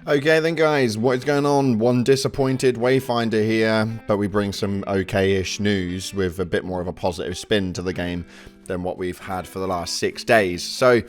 Okay then guys, what is going on? One disappointed Wayfinder here, but we bring some okay-ish news with a bit more of a positive spin to the game than what we've had for the last 6 days. So,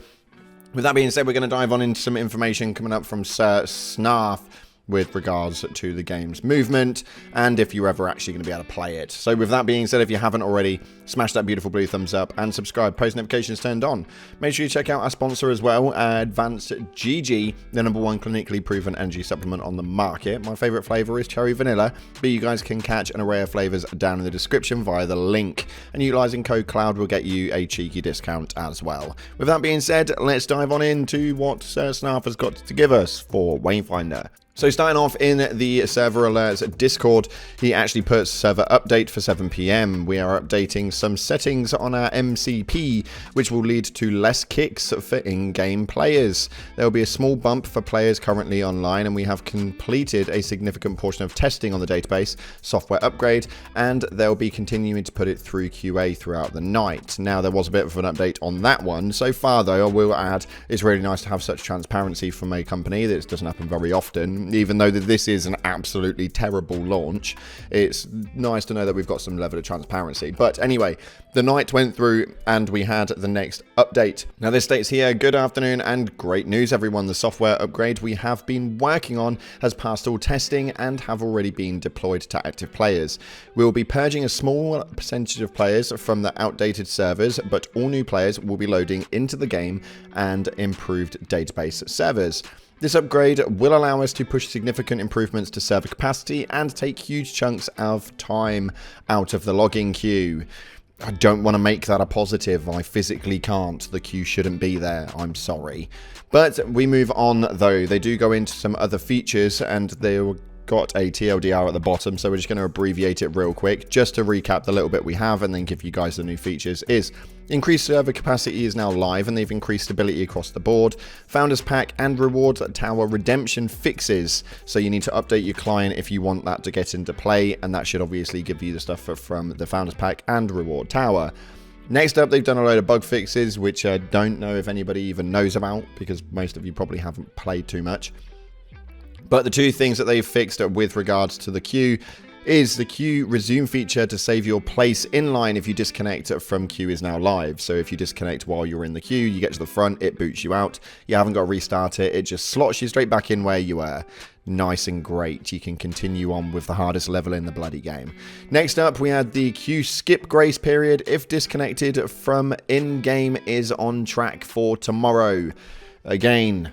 with that being said, we're going to dive on into some information coming up from Sir Snarf with regards to the game's movement and if you're ever actually going to be able to play it. So with that being said, if you haven't already, smash that beautiful blue thumbs up and subscribe, post notifications turned on. Make sure you check out our sponsor as well, Advanced GG, the #1 clinically proven energy supplement on the market. My favourite flavour is cherry vanilla, but you guys can catch an array of flavours down in the description via the link, and utilising code CLOUD will get you a cheeky discount as well. With that being said, let's dive on into what Sir Snarf has got to give us for Wayfinder. So starting off in the server alerts Discord, he actually puts server update for 7 PM. We are updating some settings on our MCP, which will lead to less kicks for in-game players. There will be a small bump for players currently online, and we have completed a significant portion of testing on the database, software upgrade, and they'll be continuing to put it through QA throughout the night. Now, there was a bit of an update on that one. So far, though, I will add, it's really nice to have such transparency from a company. This doesn't happen very often. Even though this is an absolutely terrible launch, it's nice to know that we've got some level of transparency. But anyway, the night went through and we had the next update. Now this states here, good afternoon and great news everyone. The software upgrade we have been working on has passed all testing and have already been deployed to active players. We will be purging a small percentage of players from the outdated servers, but all new players will be loading into the game and improved database servers. This upgrade will allow us to push significant improvements to server capacity and take huge chunks of time out of the logging queue. I don't want to make that a positive. I physically can't. The queue shouldn't be there. I'm sorry. But we move on though. They do go into some other features and they will got a TLDR at the bottom, so we're just going to abbreviate it real quick just to recap the little bit we have and then give you guys the new features. Is increased server capacity is now live and they've increased stability across the board. Founders Pack and Reward Tower redemption fixes, so you need to update your client if you want that to get into play, and that should obviously give you the stuff from the Founders Pack and Reward Tower. Next up, they've done a load of bug fixes, which I don't know if anybody even knows about because most of you probably haven't played too much. But the two things that they've fixed with regards to the queue is the queue resume feature to save your place in line if you disconnect from queue is now live. So if you disconnect while you're in the queue, you get to the front, it boots you out. You haven't got to restart it. It just slots you straight back in where you were. Nice and great. You can continue on with the hardest level in the bloody game. Next up, we had the queue skip grace period if disconnected from in-game is on track for tomorrow. Again,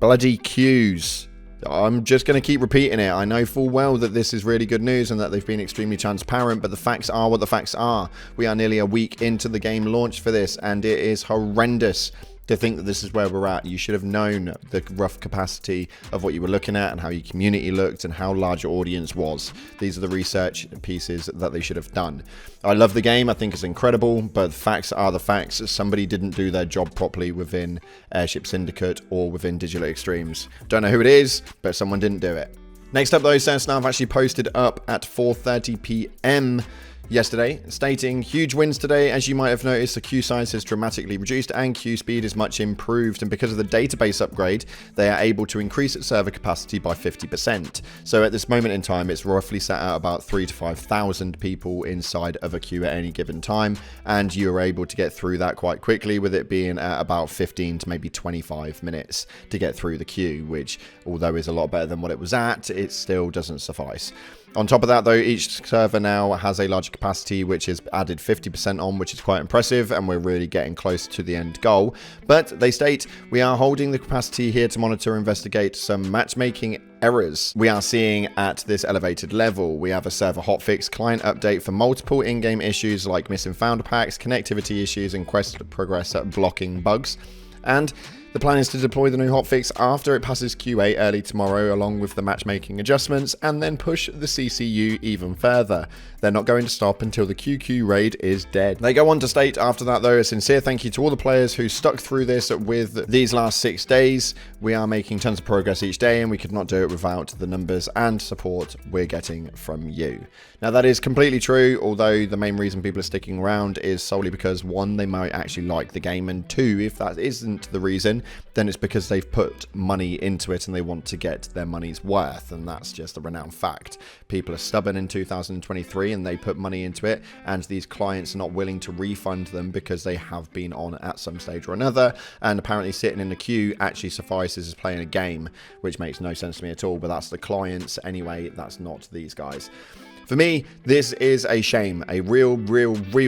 bloody queues. I'm just going to keep repeating it. I know full well that this is really good news and that they've been extremely transparent, but the facts are what the facts are. We are nearly a week into the game launch for this, and it is horrendous to think that this is where we're at. You should have known the rough capacity of what you were looking at and how your community looked and how large your audience was. These are the research pieces that they should have done. I love the game. I think it's incredible, but the facts are the facts. Somebody didn't do their job properly within Airship Syndicate or within Digital Extremes. Don't know who it is, but someone didn't do it. Next up though, Sir Snarf actually posted up at 4:30 PM yesterday, stating huge wins today. As you might have noticed, the queue size has dramatically reduced and queue speed is much improved, and because of the database upgrade they are able to increase its server capacity by 50%. So at this moment in time it's roughly sat at about 3,000 to 5,000 people inside of a queue at any given time, and you are able to get through that quite quickly, with it being at about 15 to maybe 25 minutes to get through the queue, which although is a lot better than what it was at, it still doesn't suffice. On top of that though, each server now has a larger capacity, which is added 50% on, which is quite impressive, and we're really getting close to the end goal. But they state, we are holding the capacity here to monitor and investigate some matchmaking errors we are seeing at this elevated level. We have a server hotfix client update for multiple in-game issues like missing founder packs, connectivity issues, and quest progress blocking bugs. And the plan is to deploy the new hotfix after it passes QA early tomorrow, along with the matchmaking adjustments, and then push the CCU even further. They're not going to stop until the QQ raid is dead. They go on to state after that though, a sincere thank you to all the players who stuck through this with these last 6 days. We are making tons of progress each day, and we could not do it without the numbers and support we're getting from you. Now that is completely true, although the main reason people are sticking around is solely because 1, they might actually like the game, and 2, if that isn't the reason, then it's because they've put money into it and they want to get their money's worth, and that's just a renowned fact. People are stubborn in 2023 and they put money into it, and these clients are not willing to refund them because they have been on at some stage or another, and apparently sitting in the queue actually suffices as playing a game, which makes no sense to me at all, but that's the clients anyway, that's not these guys. For me, this is a shame, a real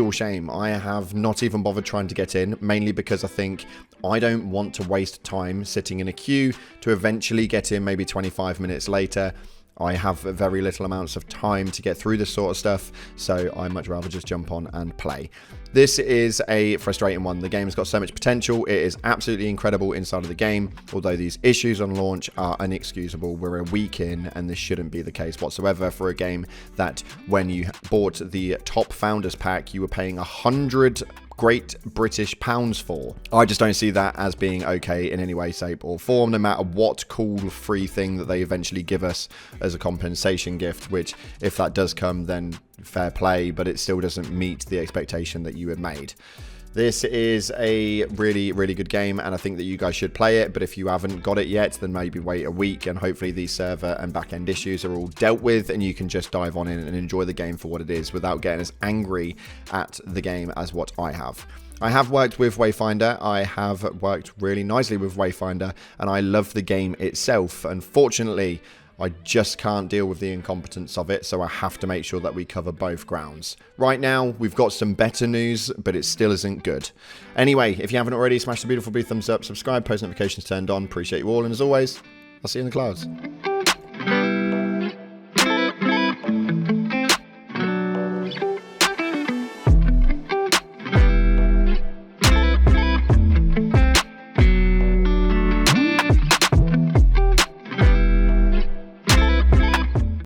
shame. I have not even bothered trying to get in, mainly because I think I don't want to waste time sitting in a queue to eventually get in maybe 25 minutes later. I have very little amounts of time to get through this sort of stuff, so I much rather just jump on and play. This is a frustrating one. The game's got so much potential. It is absolutely incredible inside of the game, although these issues on launch are inexcusable. We're a week in, and this shouldn't be the case whatsoever for a game that when you bought the top founders pack, you were paying 100 Great British pounds for. I just don't see that as being okay in any way, shape or form, no matter what cool free thing that they eventually give us as a compensation gift, which if that does come, then fair play, but it still doesn't meet the expectation that you had made. This is a really good game, and I think that you guys should play it, but if you haven't got it yet, then maybe wait a week, and hopefully these server and back-end issues are all dealt with, and you can just dive on in and enjoy the game for what it is without getting as angry at the game as what I have. I have worked with Wayfinder, I have worked really nicely with Wayfinder, and I love the game itself. Unfortunately, I just can't deal with the incompetence of it, so I have to make sure that we cover both grounds. Right now, we've got some better news, but it still isn't good. Anyway, if you haven't already, smash the beautiful blue thumbs up, subscribe, post notifications turned on. Appreciate you all, and as always, I'll see you in the clouds.